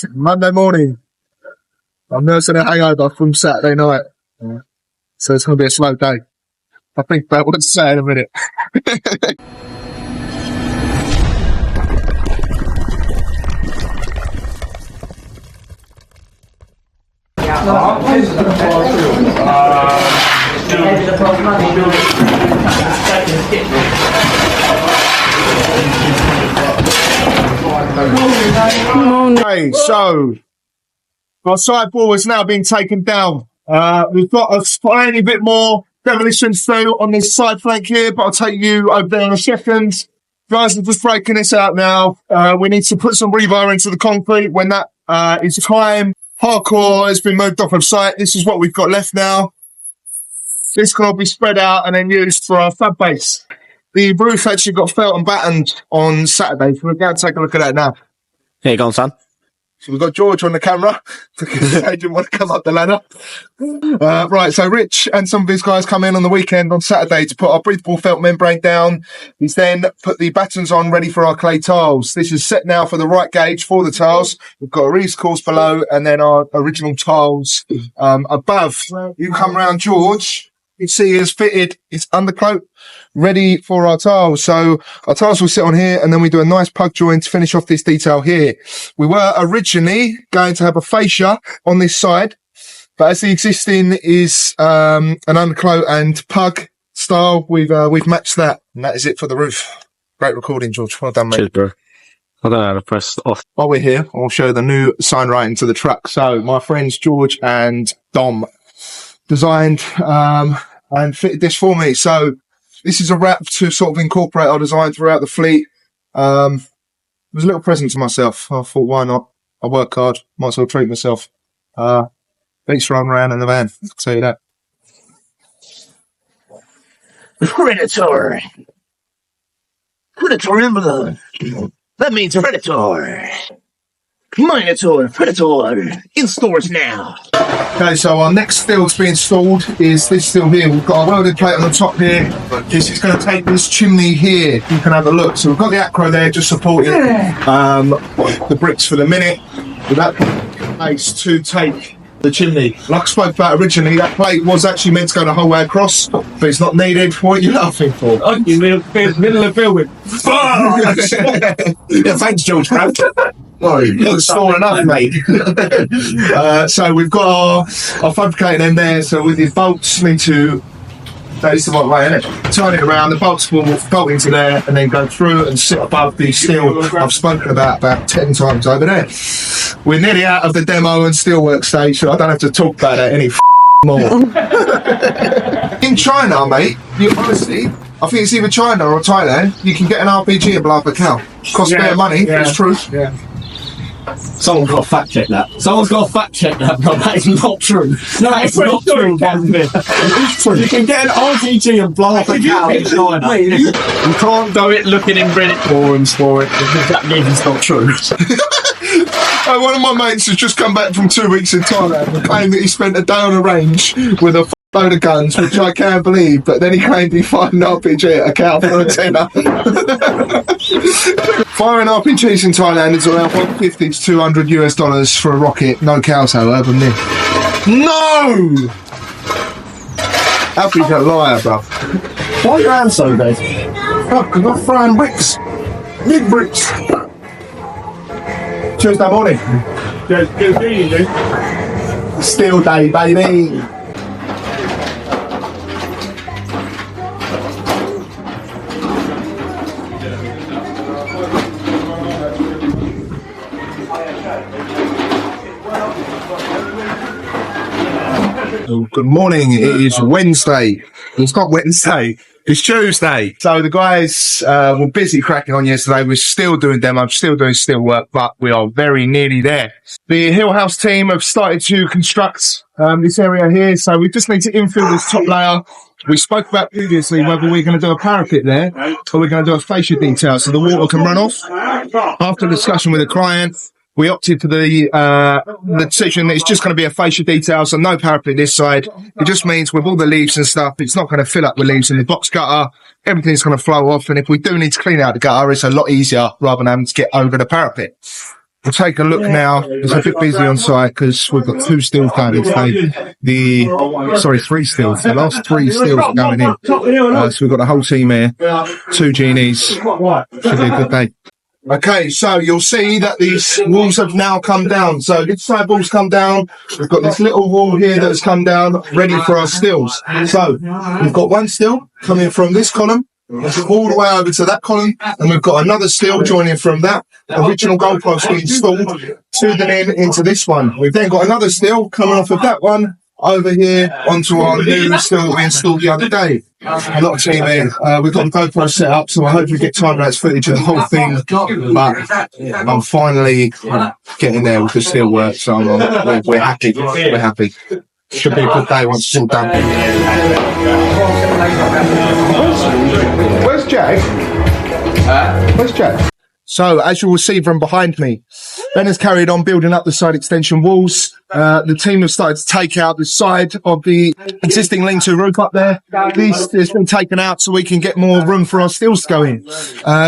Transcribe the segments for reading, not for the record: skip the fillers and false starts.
boys, Monday morning. I'm nursing a hangover from Saturday night. So it's going to be a slow day. I think about what to say in a minute. Okay, so our sideboard has now been taken down. We've got a tiny bit more demolition to do on this side flank here, but I'll take you over there in a second. Guys are just breaking this out now. We need to put some rebar into the concrete. When that is time, hardcore has been moved off of site. This is what we've got left now. This can all be spread out and then used for our fab base. The roof actually got felt and battened on Saturday, so we're going to take a look at that now. Here you go, son. So we've got George on the camera because they didn't want to come up the ladder. Right, so Rich and some of his guys come in on the weekend on Saturday to put our breathable felt membrane down. He's then put the battens on ready for our clay tiles. This is set now for the right gauge for the tiles. We've got a Reeves course below and then our original tiles above. You come round, George. You see is fitted its undercoat ready for our tiles. So our tiles will sit on here and then we do a nice plug joint to finish off this detail here. We were originally going to have a fascia on this side, but as the existing is an undercoat and pug style, we've matched that, and that is it for the roof. Great recording, George. Well done, mate. Cheers, bro. I don't know how to press off. While we're here, I'll show the new sign writing to the truck. So my friends George and Dom designed and fitted this for me. So this is a wrap to sort of incorporate our design throughout the fleet. It was a little present to myself. I thought, why not? I work hard, might as well treat myself. Beats run around in the van, I'll tell you that. Predator. Predator emblem. That means Predator. Minotaur, Predator, in stores now. Okay, so our next steel to be installed is this steel here. We've got our welded plate on the top here. This is going to take this chimney here. You can have a look. So we've got the acro there just supporting the bricks for the minute. With that place to take the chimney. Like I spoke about originally, that plate was actually meant to go the whole way across, but it's not needed. What are you laughing for? In the middle of filming. Yeah, thanks, George. No, you're store enough, mate. So we've got our fabricating end there. So with your bolts, need to. That is the right way, isn't it? Turn it around. The bolts will bolt into there and then go through and sit above the steel I've spoken about 10 times over there. We're nearly out of the demo and steelwork stage, so I don't have to talk about it any more. In China, mate, you honestly, I think it's either China or Thailand, you can get an RPG and blow up a cow. Costs bare money, it's true. Yeah. Someone's got to fact check that. Someone's got to fact check that, bro. That is not true. No, that is not true, Gavin. It's true. You can get an RPG and blow up a cow in China. You can't do it looking in Reddit forums for it. That means it's not true. One of my mates has just come back from 2 weeks in Thailand and claimed that he spent a day on a range with a load of guns, which I can't believe, but then he claimed he fired an RPG at a cow for a tenner. Firing RPGs in Thailand is around 150 to 200 US dollars for a rocket. No cows, however, Nick. No! How big a liar, bruv? Why are your hands so big? Oh, because I'm throwing bricks. Big bricks. Tuesday morning. Steel day, baby. Good morning. It is Wednesday. It's not Wednesday. It's Tuesday. So the guys were busy cracking on yesterday. We're still doing demos, still doing steel work, but we are very nearly there. The Hillhouse team have started to construct this area here. So we just need to infill this top layer. We spoke about previously whether we're going to do a parapet there or we're going to do a fascia detail so the water can run off. After discussion with the client, we opted for the decision that it's just going to be a fascia detail, so no parapet this side. It just means with all the leaves and stuff, it's not going to fill up with leaves in the box gutter. Everything's going to flow off, and if we do need to clean out the gutter, it's a lot easier rather than having to get over the parapet. we'll take a look now. It's a bit busy on site because we've got 2 steels going today. 3 steels. The last 3 steels are going in. So we've got the whole team here. 2 genies. Should be a good day. Okay, so you'll see that these walls have now come down. So this side wall's come down. We've got this little wall here that's come down, ready for our steels. So we've got 1 steel coming from this column all the way over to that column, and we've got another steel joining from that original goalpost we installed to the end into this one. We've then got another steel coming off of that one over here onto our new steel that we installed the other day. A lot of team in. We've got the GoPro set up, so I hope we get time-lapse footage of the whole thing. But I'm finally getting there with the steel work, so we're happy. We're happy. Should be a good day once it's all done. Where's Jack? Where's Jack? So, as you will see from behind me, Ben has carried on building up the side extension walls. The team have started to take out the side of the existing lean-to roof up there. This has been taken out so we can get more room for our steels to go in.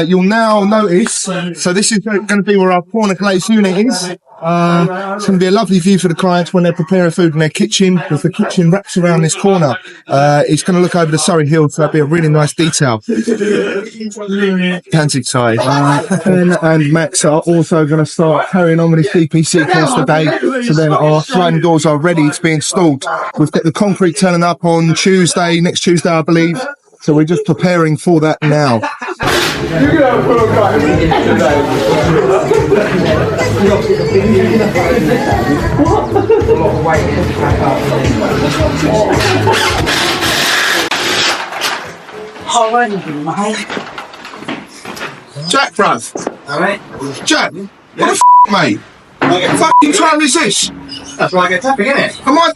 You'll now notice, so this is going to be where our corner glaze unit is. It's going to be a lovely view for the clients when they're preparing food in their kitchen, because the kitchen wraps around this corner. It's going to look over the Surrey Hills, so that'll be a really nice detail. Hands excited. Ben and Max are also going to start carrying on with this DPC course today, so then our sliding doors are ready to be installed. We've got the concrete turning up on next Tuesday, I believe. So we're just preparing for that now. Jack, bruv. Alright. Jack, what the mate? What fucking time is this? That's why I get tapping, innit? Am I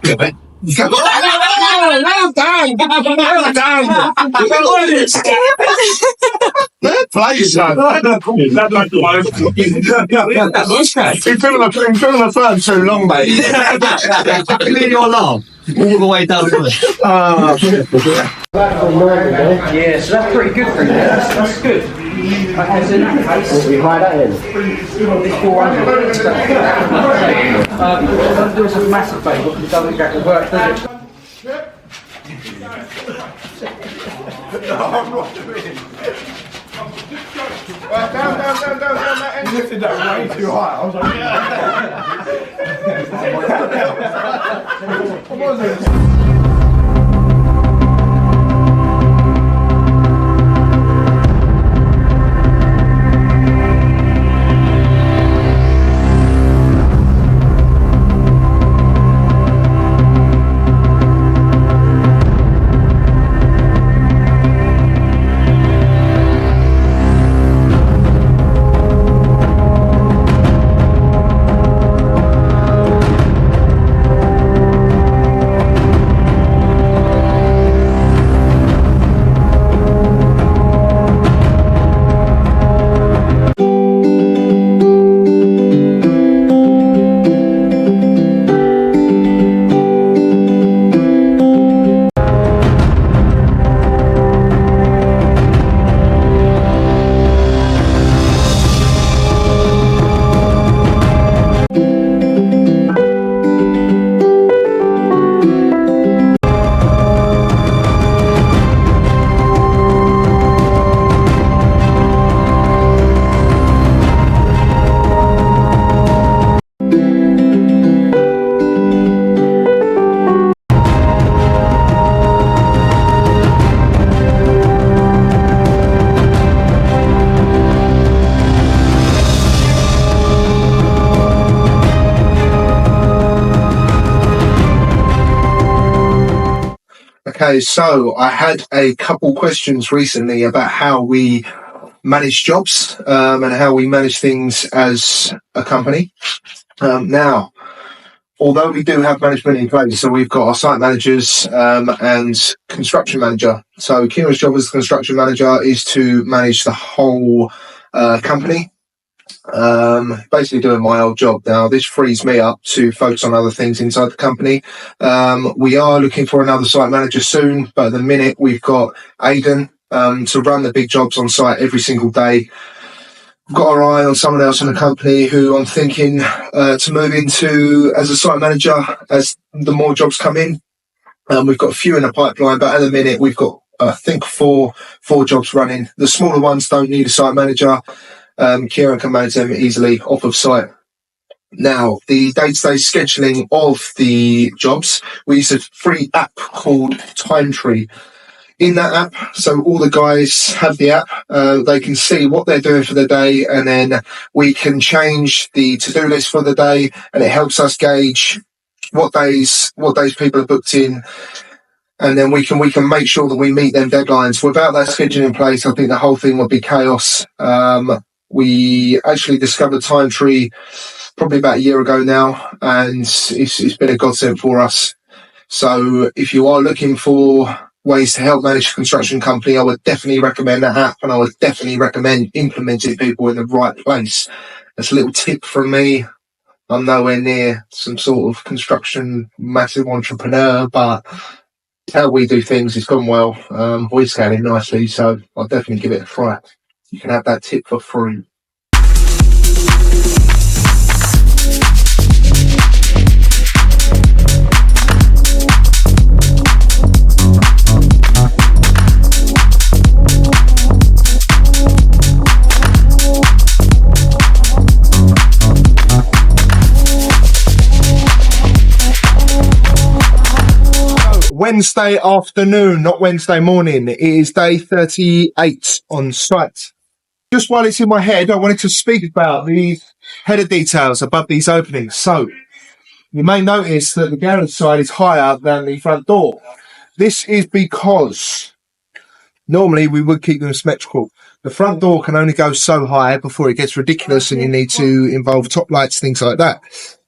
yeah, mate. Well done! Fair play, son. You've been on the phone too long, mate. Your alarm all the way down the Yeah, so that's pretty good for you. That's good. Okay, so in that case, we hide that in. It's 400. Don't do us a massive favour because it doesn't get to work, does it? No, I'm not doing it. Right, down. You lifted that way too high. I was like, yeah. What was it? Okay, so I had a couple questions recently about how we manage jobs and how we manage things as a company. Now, although we do have management in place, so we've got our site managers and construction manager. So Kieran's job as construction manager is to manage the whole company. Basically doing my old job. Now this frees me up to focus on other things inside the company. We are looking for another site manager soon, but at the minute we've got Aidan to run the big jobs on site every single day. got our eye on someone else in the company who I'm thinking to move into as a site manager as the more jobs come in. We've got a few in the pipeline, but at the minute we've got, I think, four jobs running. The smaller ones don't need a site manager. Kieran can manage them easily off of site. Now, the day-to-day scheduling of the jobs, we use a free app called CARPENTRY. In that app, so all the guys have the app, they can see what they're doing for the day, and then we can change the to-do list for the day, and it helps us gauge what days people are booked in, and then we can make sure that we meet them deadlines. Without that scheduling in place, I think the whole thing would be chaos. We actually discovered CARPENTRY probably about a year ago now, and it's been a godsend for us. So if you are looking for ways to help manage a construction company, I would definitely recommend that app, and I would definitely recommend implementing people in the right place. That's a little tip from me. I'm nowhere near some sort of construction massive entrepreneur, but how we do things has gone well. We're scaling nicely, so I'll definitely give it a try. You can have that tip for free. Wednesday afternoon, not Wednesday morning. It is day 38 on site. Just while it's in my head, I wanted to speak about the header details above these openings. So, you may notice that the garage side is higher than the front door. This is because normally we would keep them symmetrical. The front door can only go so high before it gets ridiculous and you need to involve top lights, things like that.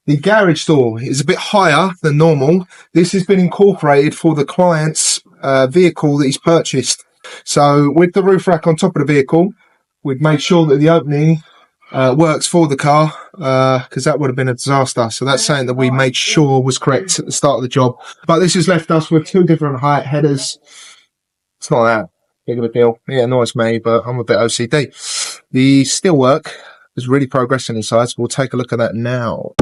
The garage door is a bit higher than normal. This has been incorporated for the client's vehicle that he's purchased. So with the roof rack on top of the vehicle, we've made sure that the opening works for the car, because that would have been a disaster. So that's something that we made sure was correct at the start of the job. But this has left us with two different height headers. It's not that big of a deal. It annoys me, but I'm a bit OCD. The steelwork is really progressing inside, so we'll take a look at that now.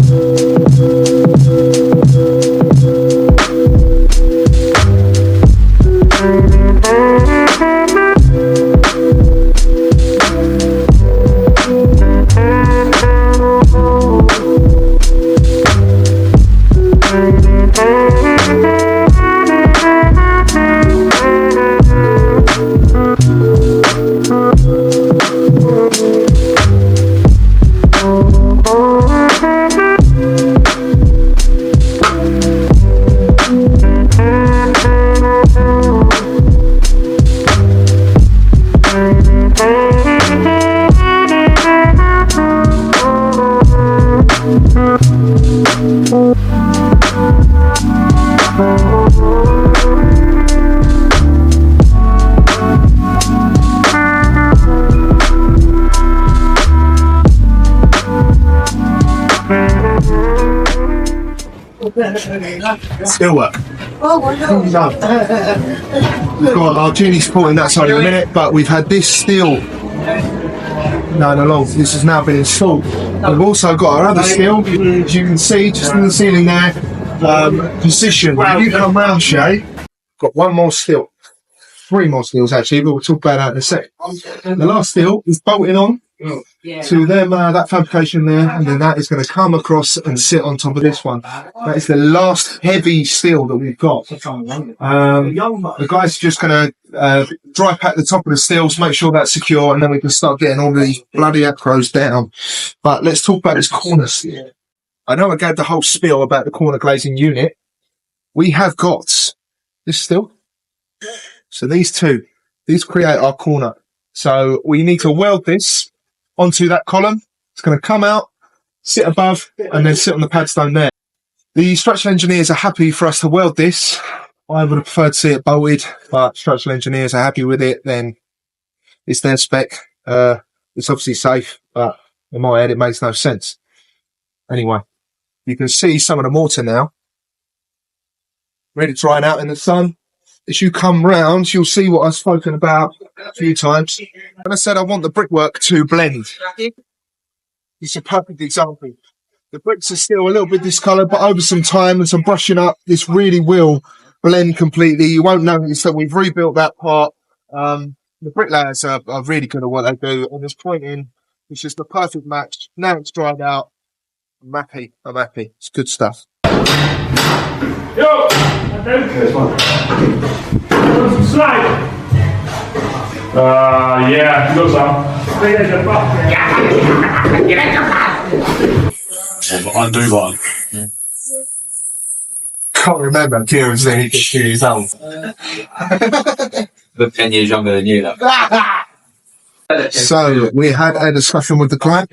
Steelwork. We've got our genie supporting that side in a minute, but we've had this steel going along. This has now been installed. We've also got our other steel, as you can see, just in the ceiling there, position. When you come round, Shay, got one more steel. Three more steels actually, but we'll talk about that in a sec. The last steel is bolting on to them, that fabrication there, and then that is going to come across and sit on top of this one. That is the last heavy steel that we've got. The guys are just going to dry pack the top of the steels, make sure that's secure, and then we can start getting all these bloody acros down. But let's talk about this corner steel. I know I gave the whole spiel about the corner glazing unit. We have got this steel. So these create our corner. So we need to weld this onto that column. It's going to come out, sit above, and then sit on the padstone there. The structural engineers are happy for us to weld this. I would have preferred to see it bolted, but structural engineers are happy with it, then it's their spec. It's obviously safe, but in my head it makes no sense. Anyway, you can see some of the mortar now, ready to dry out in the sun. as you come round, you'll see what I've spoken about a few times. When I said I want the brickwork to blend, it's a perfect example. The bricks are still a little bit discoloured, but over some time and some brushing up, this really will blend completely. You won't notice that we've rebuilt that part. The bricklayers are really good at what they do, and this pointing is just the perfect match. Now it's dried out. I'm happy. It's good stuff. Yo! Some slide. Yeah, you got some. Undo one. Can't remember Kieran's name. He's old. Look 10 years younger than you, though. So we had a discussion with the client.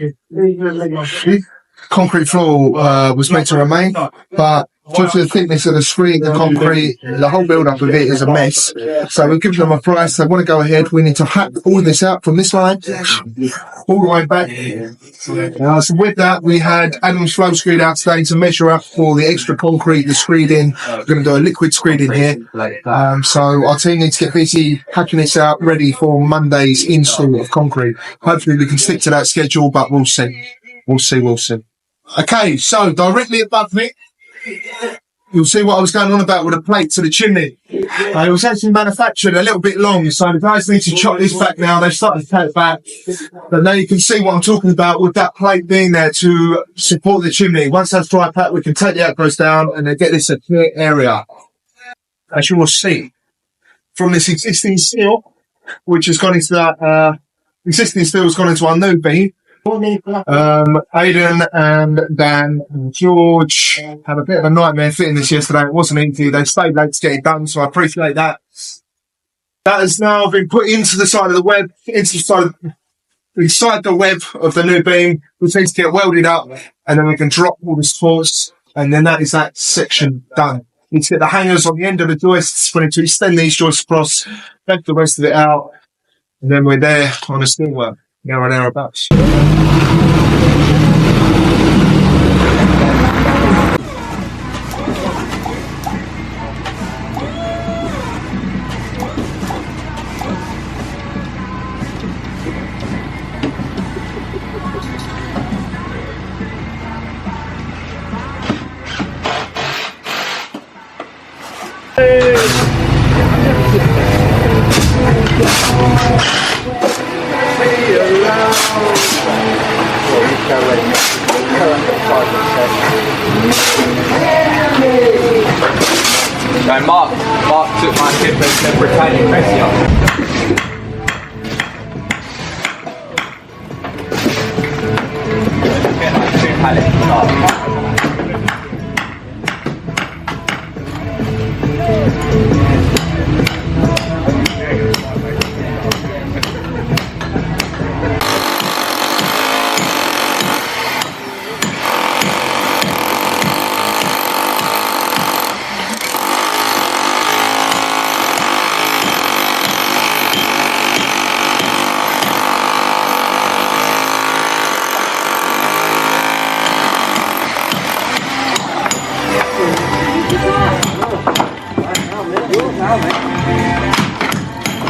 Concrete floor was meant to remain, but due to the thickness of the screen, the concrete, the whole build-up of it is a mess. So we've given them a price. They want to go ahead. We need to hack all this out from this line all the way back. So with that, we had Adam's flow screed out today to measure up for the extra concrete, the screeding. We're going to do a liquid screeding here. So our team needs to get busy hacking this out, ready for Monday's install of concrete. Hopefully we can stick to that schedule, but we'll see. We'll see. Okay, so directly above me, you'll see what I was going on about with the plate to the chimney. It was actually manufactured a little bit long, so the guys need to chop this back now. They've started to cut it back. But now you can see what I'm talking about with that plate being there to support the chimney. Once that's dry packed, we can take the outgrowths down and then get this a clear area. As you will see, from this existing steel, which has gone into that, existing steel has gone into our new beam. Aidan and Dan and George had a bit of a nightmare fitting this yesterday. It wasn't easy. They stayed late to get it done, so I appreciate that. That has now been put into the side of the web, inside the web of the new beam, which needs to get welded up, and then we can drop all the supports, and then that is that section done. We need to get the hangers on the end of the joists. We need to extend these joists across, bend the rest of it out, and then we're there on the steelwork. Now or thereabouts. So Mark took my tip and said retaining pressure. Get like 2 pallets to start.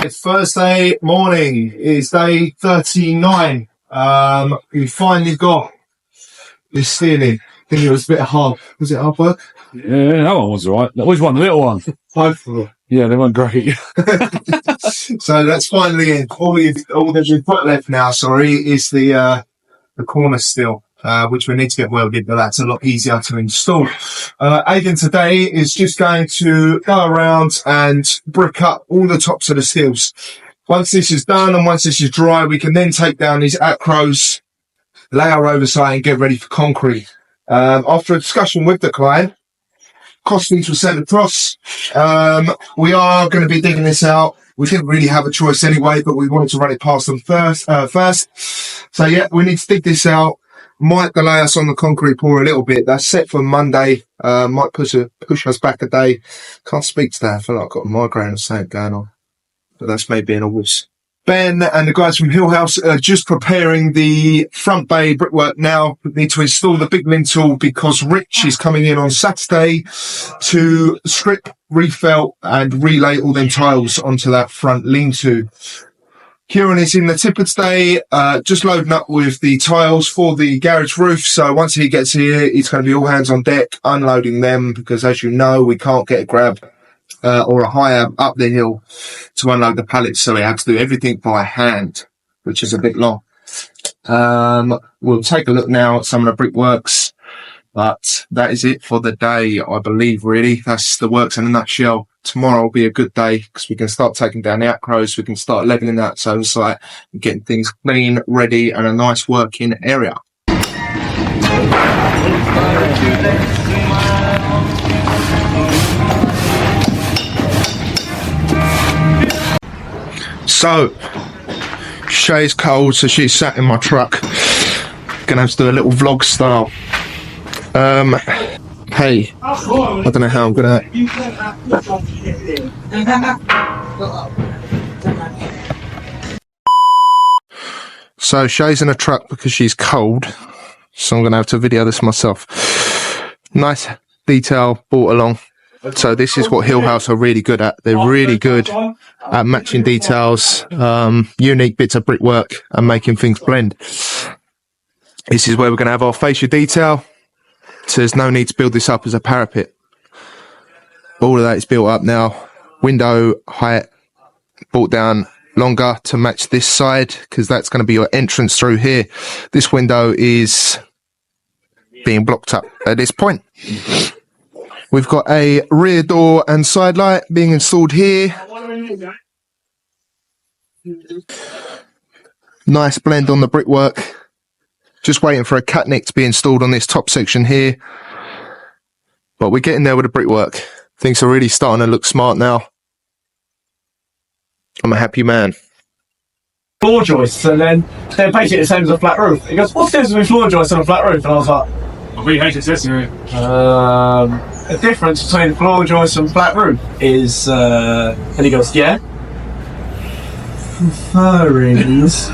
It's Thursday morning. It's day 39. We finally got this ceiling. I think it was a bit hard. Was it hard work? Yeah, that one was alright. Which one? The little one? Both of them. Yeah, they weren't great. So that's finally in. All that we've got left now, is the corner steel, which we need to get welded, but that's a lot easier to install. Aidan today is just going to go around and brick up all the tops of the steels. Once this is done and once this is dry, we can then take down these acros, lay our oversight and get ready for concrete. After a discussion with the client, costings were sent across. We are going to be digging this out. We didn't really have a choice anyway, but we wanted to run it past them first. So yeah, we need to dig this out. Might delay us on the concrete pour a little bit. That's set for Monday. Might push us back a day. Can't speak to that. I feel like I've got a migraine or something going on. But that's me being a wuss. Ben and the guys from Hillhouse are just preparing the front bay brickwork now. We need to install the big lintel because Rich is coming in on Saturday to strip, refelt and relay all them tiles onto that front lean-to. Kieran is in the tipper today, just loading up with the tiles for the garage roof. So once he gets here, it's going to be all hands on deck, unloading them because, as you know, we can't get a grab or a hire up the hill to unload the pallets. So we have to do everything by hand, which is a bit long. We'll take a look now at some of the brickworks, but that is it for the day, I believe, really. That's the works in a nutshell. Tomorrow will be a good day because we can start taking down the outcrows. We can start leveling that zone site and getting things clean, ready, and a nice working area. So, Shay's cold, so she's sat in my truck. Gonna have to do a little vlog style. Hey, I don't know how I'm gonna. So Shay's in a truck because she's cold, so I'm gonna have to video this myself. Nice detail brought along. So this is what Hillhouse are really good at. They're really good at matching details, unique bits of brickwork and making things blend. This is where we're gonna have our fascia detail. So there's no need to build this up as a parapet. All of that is built up now. Window height brought down longer to match this side because that's going to be your entrance through here. This window is being blocked up at this point. We've got a rear door and side light being installed here. Nice blend on the brickwork. Just waiting for a cat neck to be installed on this top section here. But we're getting there with the brickwork. Things are really starting to look smart now. I'm a happy man. Floor joists, and then they're basically the same as a flat roof. He goes, what's the difference between floor joists and a flat roof? And I was like, We hate it, isn't it? the difference between floor joists and flat roof is, and he goes, yeah. Furrings.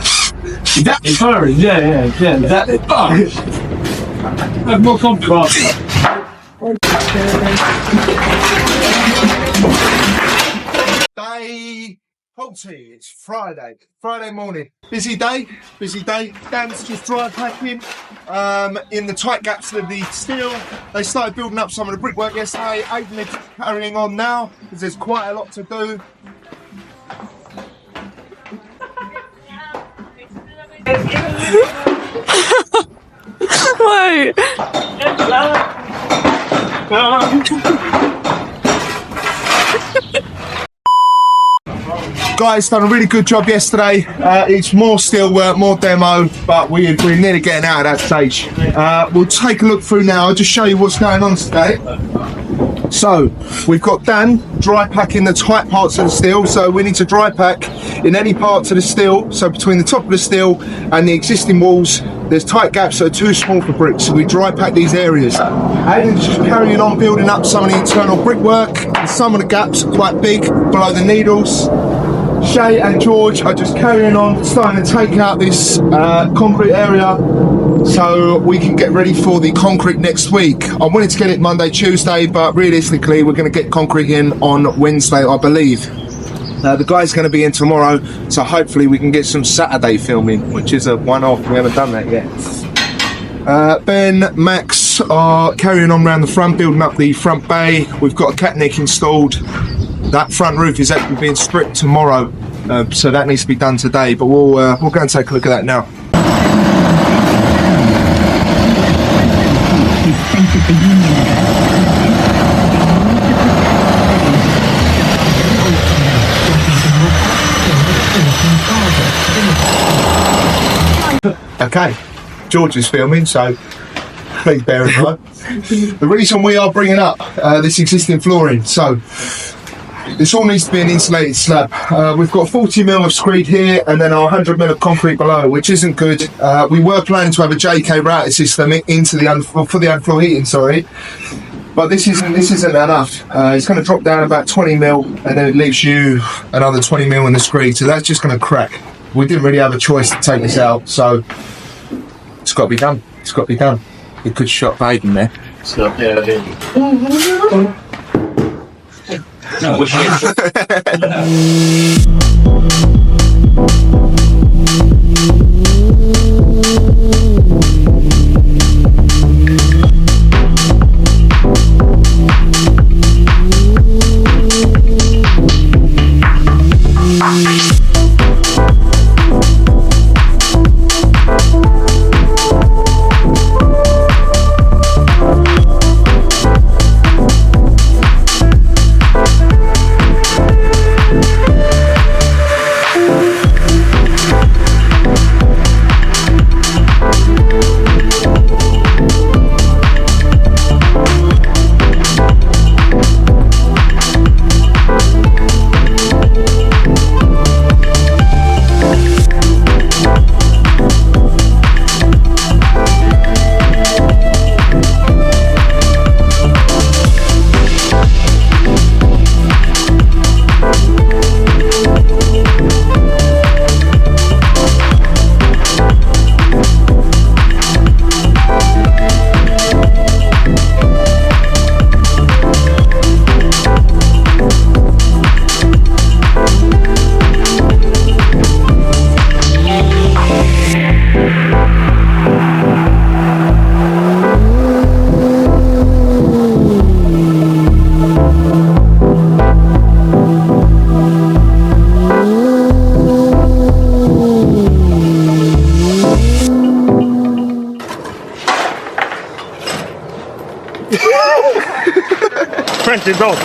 Furrings, yeah, exactly. Have more confidence. Day 40, it's Friday morning. Busy day. Dan's just dry packing in the tight gaps of the steel. They started building up some of the brickwork yesterday. Aiden is carrying on now because there's quite a lot to do. Wait. Guys, done a really good job yesterday. It's more steel work, more demo, but we're nearly getting out of that stage. We'll take a look through now. I'll just show you what's going on today. So, we've got Dan dry packing the tight parts of the steel. So we need to dry pack in any parts of the steel. So between the top of the steel and the existing walls, there's tight gaps that are too small for bricks. So we dry pack these areas. Aiden's just carrying on building up some of the internal brickwork. Some of the gaps are quite big below the needles. Shay and George are just carrying on, starting to take out this concrete area so we can get ready for the concrete next week. I wanted to get it Monday, Tuesday, but realistically we're going to get concrete in on Wednesday, I believe. The guy's going to be in tomorrow, so hopefully we can get some Saturday filming, which is a one-off. We haven't done that yet. Ben, Max are carrying on around the front, building up the front bay. We've got a cat neck installed. That front roof is actually being stripped tomorrow, so that needs to be done today, but we'll go and take a look at that now. Okay, George is filming, so please bear in mind. The reason we are bringing up this existing flooring, so this all needs to be an insulated slab. We've got 40mm of screed here and then our 100mm of concrete below, which isn't good. We were planning to have a JK router system into the for the underfloor heating, sorry. But this isn't enough. It's going to drop down about 20 mil, and then it leaves you another 20 mil in the screed. So that's just going to crack. We didn't really have a choice to take this out, so it's got to be done. It's got to be done. A good shot of Aiden there. So, yeah, French is gone.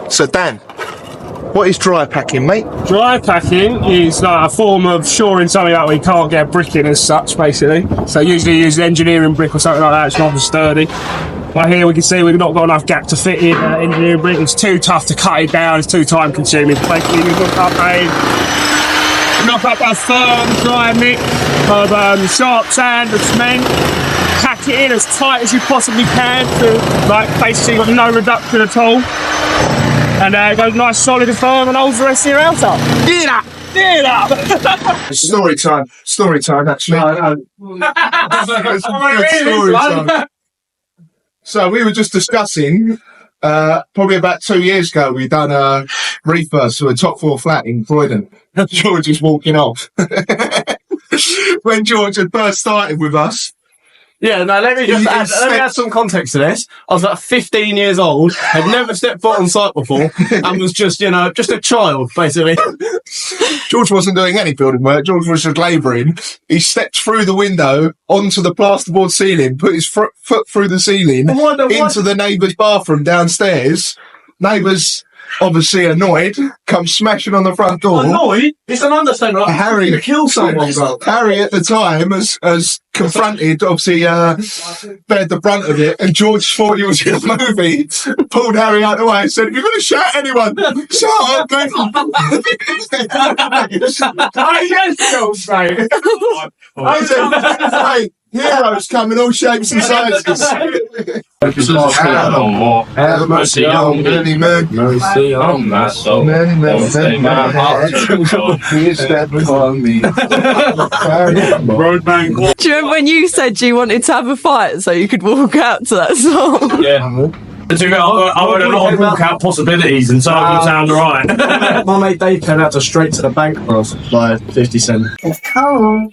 So Dan, what is dry packing, mate? Dry packing is like a form of shoring something up where you can't get brick in as such, basically. So usually you use engineering brick or something like that. It's not as sturdy. But here we can see we've not got enough gap to fit in engineering brick. It's too tough to cut it down. It's too time consuming. Basically, we knock up a firm dry mix of sharp sand and cement. Pack it in as tight as you possibly can to, like, basically got no reduction at all. And it goes nice, solid and firm and holds the rest of your house up. Get up! Get up! Story time, actually. Story time. So we were just discussing, probably about 2 years ago, we done a refurb to a top floor flat in Croydon. George is walking off. When George had first started with us, Yeah, no, let me add some context to this. I was like 15 years old, had never stepped foot on site before, and was just, just a child, basically. George wasn't doing any building work. George was just labouring. He stepped through the window onto the plasterboard ceiling, put his foot through the ceiling into the neighbour's bathroom downstairs. Neighbours, obviously annoyed, come smashing on the front door. Annoyed? It's an understatement. Like, Harry to kill someone, bro. Harry at the time has confronted, obviously, bared the brunt of it, and George thought he was in a movie, pulled Harry out of the way and said, "If you're going to shout at anyone, shut up, man." I said, "Hey, heroes come in all shapes and sizes." Have mercy on many men, mercy on my soul. Many men take my heart. Please stand for me. Roadman. Do you remember when you said you wanted to have a fight so you could walk out to that song? Yeah. I heard a lot of walkout possibilities, and so it sound alright. My mate Dave came out to straight to the bank for us by 50 cent. I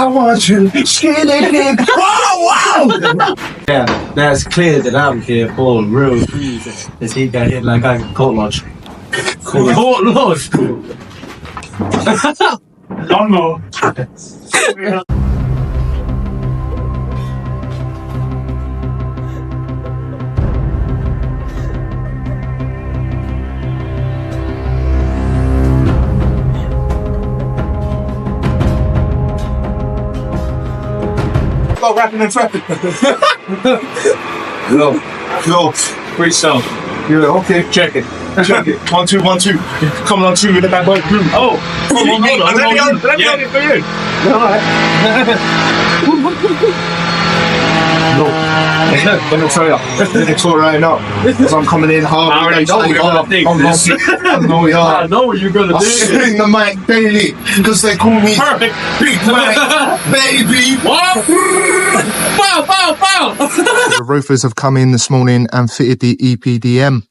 want you skinny dip. Wow! Yeah, that's clear that I'm here for real. Is he got hit like a court lodge? Court Lodge. Lawnmower. Oh, rapping and trapping. No. Great sound. Yeah, okay. Check it. Check it. 1 2 1 2. Coming on 2 with the bad boy. Oh. Hold on. Let me hold it for you. Let me tell you, it's all right now. Because I'm coming in hard. I already know you're gonna do this. I know we are. I know what you're gonna I do. swing the mic daily because they call me Perfect. Big Mike, baby. Bow. The roofers have come in this morning and fitted the EPDM.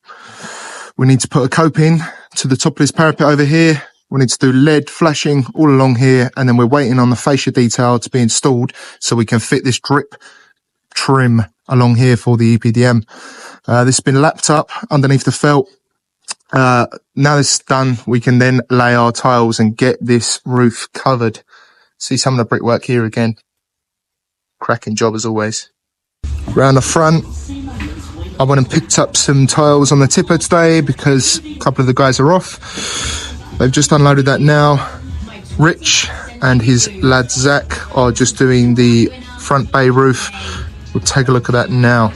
We need to put a coping to the top of this parapet over here. We need to do LED flashing all along here, and then we're waiting on the fascia detail to be installed so we can fit this drip trim along here for the EPDM. This has been lapped up underneath the felt. Now this is done, we can then lay our tiles and get this roof covered. See some of the brickwork here again. Cracking job as always. Round the front, I went and picked up some tiles on the tipper today because a couple of the guys are off. They've just unloaded that now. Rich and his lad Zach are just doing the front bay roof. We'll take a look at that now.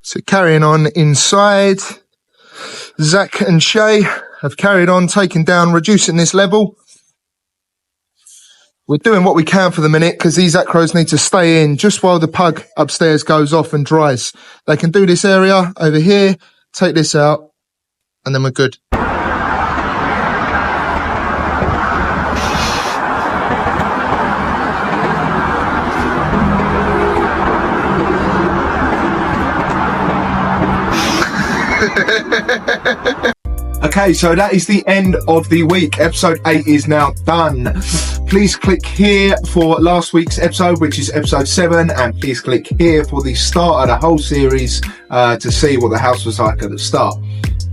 So carrying on inside, Zach and Shay have carried on taking down, reducing this level. We're doing what we can for the minute because these acros need to stay in just while the pug upstairs goes off and dries. They can do this area over here, take this out, and then we're good. Okay, so that is the end of the week. Episode 8 is now done. Please click here for last week's episode, which is episode 7, and please click here for the start of the whole series to see what the house was like at the start.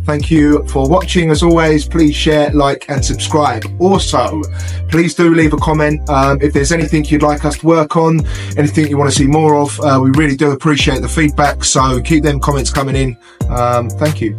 Thank you for watching. As always, please share, like, and subscribe. Also, please do leave a comment if there's anything you'd like us to work on, anything you want to see more of. We really do appreciate the feedback, so keep them comments coming in. Thank you.